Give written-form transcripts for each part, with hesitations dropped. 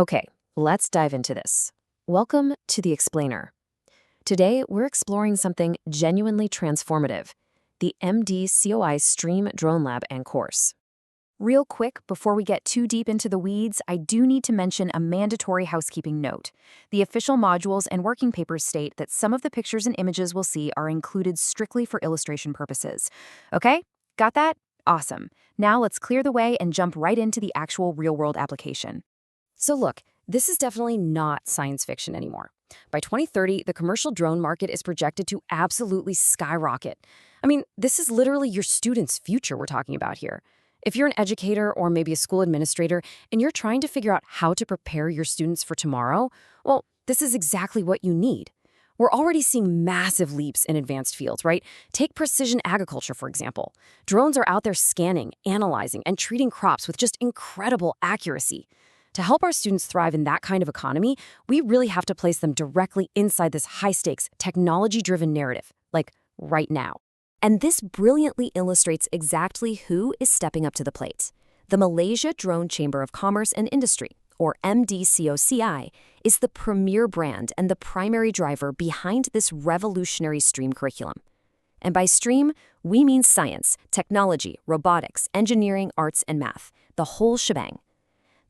Okay, let's dive into this. Welcome to The Explainer. Today, we're exploring something genuinely transformative, the MDCoCI Stream Drone Lab and course. Real quick, before we get too deep into the weeds, I do need to mention a mandatory housekeeping note. The official modules and working papers state that some of the pictures and images we'll see are included strictly for illustration purposes. Okay? Got that? Awesome. Now let's clear the way and jump right into the actual real-world application. So look, this is definitely not science fiction anymore. By 2030, the commercial drone market is projected to absolutely skyrocket. I mean, this is literally your students' future we're talking about here. If you're an educator or maybe a school administrator and you're trying to figure out how to prepare your students for tomorrow, well, this is exactly what you need. We're already seeing massive leaps in advanced fields, right? Take precision agriculture, for example. Drones are out there scanning, analyzing, and treating crops with just incredible accuracy. To help our students thrive in that kind of economy, we really have to place them directly inside this high-stakes, technology-driven narrative, like right now. And this brilliantly illustrates exactly who is stepping up to the plate. The Malaysia Drone Chamber of Commerce and Industry, or MDCoCI, is the premier brand and the primary driver behind this revolutionary STREAM curriculum. And by STREAM, we mean science, technology, robotics, engineering, arts, and math, the whole shebang.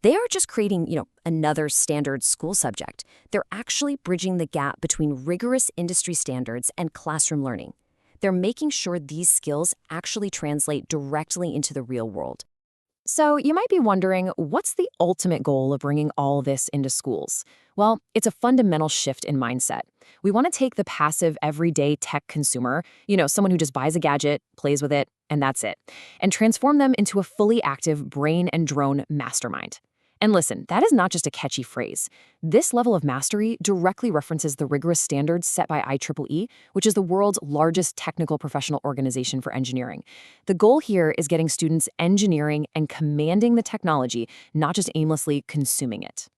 They aren't just creating, another standard school subject. They're actually bridging the gap between rigorous industry standards and classroom learning. They're making sure these skills actually translate directly into the real world. So you might be wondering, what's the ultimate goal of bringing all this into schools? Well, it's a fundamental shift in mindset. We want to take the passive, everyday tech consumer, someone who just buys a gadget, plays with it, and that's it, and transform them into a fully active brain and drone mastermind. And listen, that is not just a catchy phrase. This level of mastery directly references the rigorous standards set by IEEE, which is the world's largest technical professional organization for engineering. The goal here is getting students engineering and commanding the technology, not just aimlessly consuming it.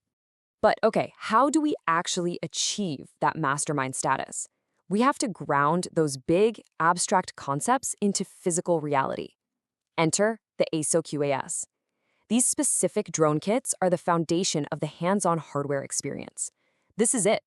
But okay, how do we actually achieve that mastermind status? We have to ground those big, abstract concepts into physical reality. Enter the ASOK UAS. These specific drone kits are the foundation of the hands-on hardware experience. This is it.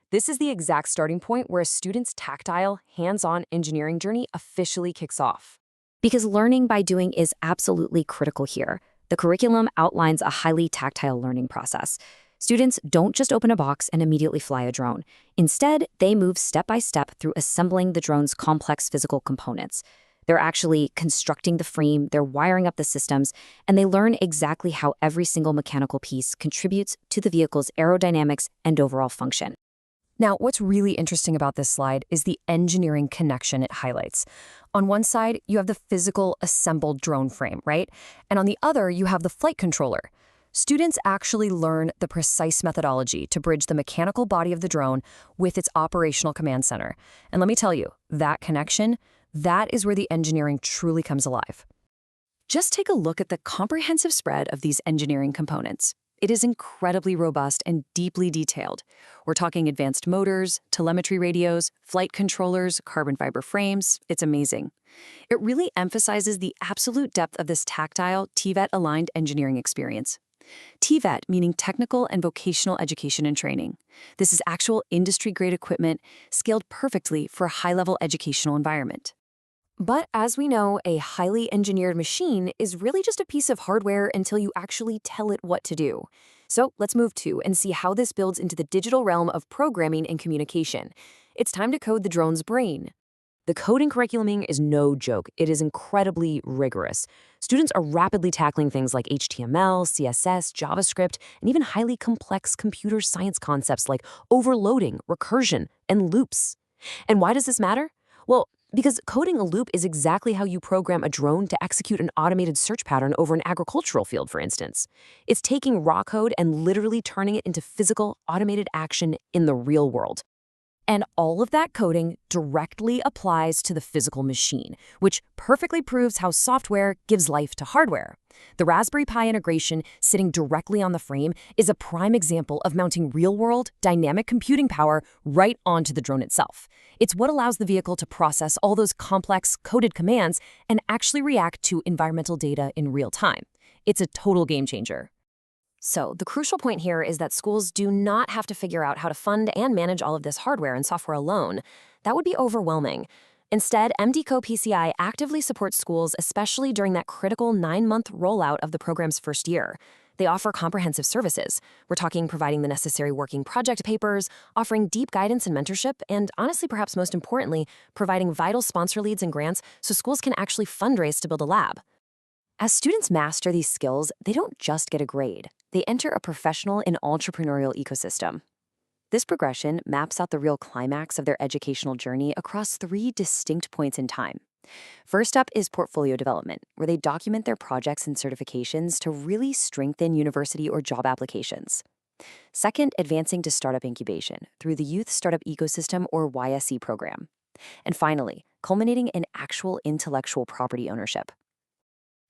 This is the exact starting point where a student's tactile, hands-on engineering journey officially kicks off. Because learning by doing is absolutely critical here. The curriculum outlines a highly tactile learning process. Students don't just open a box and immediately fly a drone. Instead, they move step by step through assembling the drone's complex physical components. They're actually constructing the frame, they're wiring up the systems, and they learn exactly how every single mechanical piece contributes to the vehicle's aerodynamics and overall function. Now, what's really interesting about this slide is the engineering connection it highlights. On one side, you have the physical assembled drone frame, right? And on the other, you have the flight controller. Students actually learn the precise methodology to bridge the mechanical body of the drone with its operational command center. And let me tell you, that connection, that is where the engineering truly comes alive. Just take a look at the comprehensive spread of these engineering components. It is incredibly robust and deeply detailed. We're talking advanced motors, telemetry radios, flight controllers, carbon fiber frames. It's amazing. It really emphasizes the absolute depth of this tactile, TVET-aligned engineering experience. TVET meaning Technical and Vocational Education and Training. This is actual industry-grade equipment scaled perfectly for a high-level educational environment. But as we know, a highly engineered machine is really just a piece of hardware until you actually tell it what to do. So let's move to and see how this builds into the digital realm of programming and communication. It's time to code the drone's brain. The coding curriculum is no joke. It is incredibly rigorous. Students are rapidly tackling things like HTML, CSS, JavaScript, and even highly complex computer science concepts like overloading, recursion, and loops. And why does this matter? Well, because coding a loop is exactly how you program a drone to execute an automated search pattern over an agricultural field, for instance. It's taking raw code and literally turning it into physical, automated action in the real world. And all of that coding directly applies to the physical machine, which perfectly proves how software gives life to hardware. The Raspberry Pi integration sitting directly on the frame is a prime example of mounting real-world, dynamic computing power right onto the drone itself. It's what allows the vehicle to process all those complex, coded commands and actually react to environmental data in real time. It's a total game changer. So the crucial point here is that schools do not have to figure out how to fund and manage all of this hardware and software alone. That would be overwhelming. Instead, MDCoCI actively supports schools, especially during that critical 9-month rollout of the program's first year. They offer comprehensive services. We're talking providing the necessary working project papers, offering deep guidance and mentorship, and honestly, perhaps most importantly, providing vital sponsor leads and grants so schools can actually fundraise to build a lab. As students master these skills, they don't just get a grade. They enter a professional and entrepreneurial ecosystem. This progression maps out the real climax of their educational journey across 3 distinct points in time. First up is portfolio development, where they document their projects and certifications to really strengthen university or job applications. Second, advancing to startup incubation through the Youth Startup Ecosystem or YSE program. And finally, culminating in actual intellectual property ownership.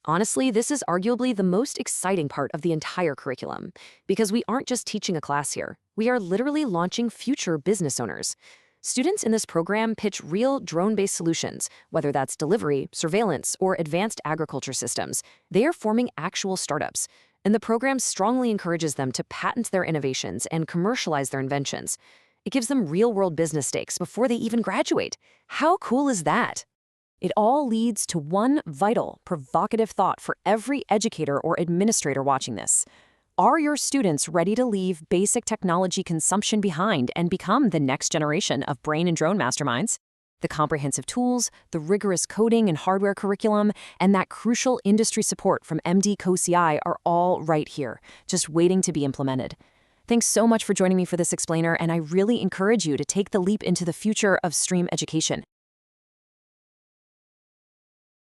Honestly, this is arguably the most exciting part of the entire curriculum, because we aren't just teaching a class here. We are literally launching future business owners. Students in this program pitch real drone-based solutions, whether that's delivery, surveillance, or advanced agriculture systems. They are forming actual startups, and the program strongly encourages them to patent their innovations and commercialize their inventions. It gives them real-world business stakes before they even graduate. How cool is that? It all leads to one vital, provocative thought for every educator or administrator watching this. Are your students ready to leave basic technology consumption behind and become the next generation of brain and drone masterminds? The comprehensive tools, the rigorous coding and hardware curriculum, and that crucial industry support from MDCoCI are all right here, just waiting to be implemented. Thanks so much for joining me for this explainer, and I really encourage you to take the leap into the future of STEAM education.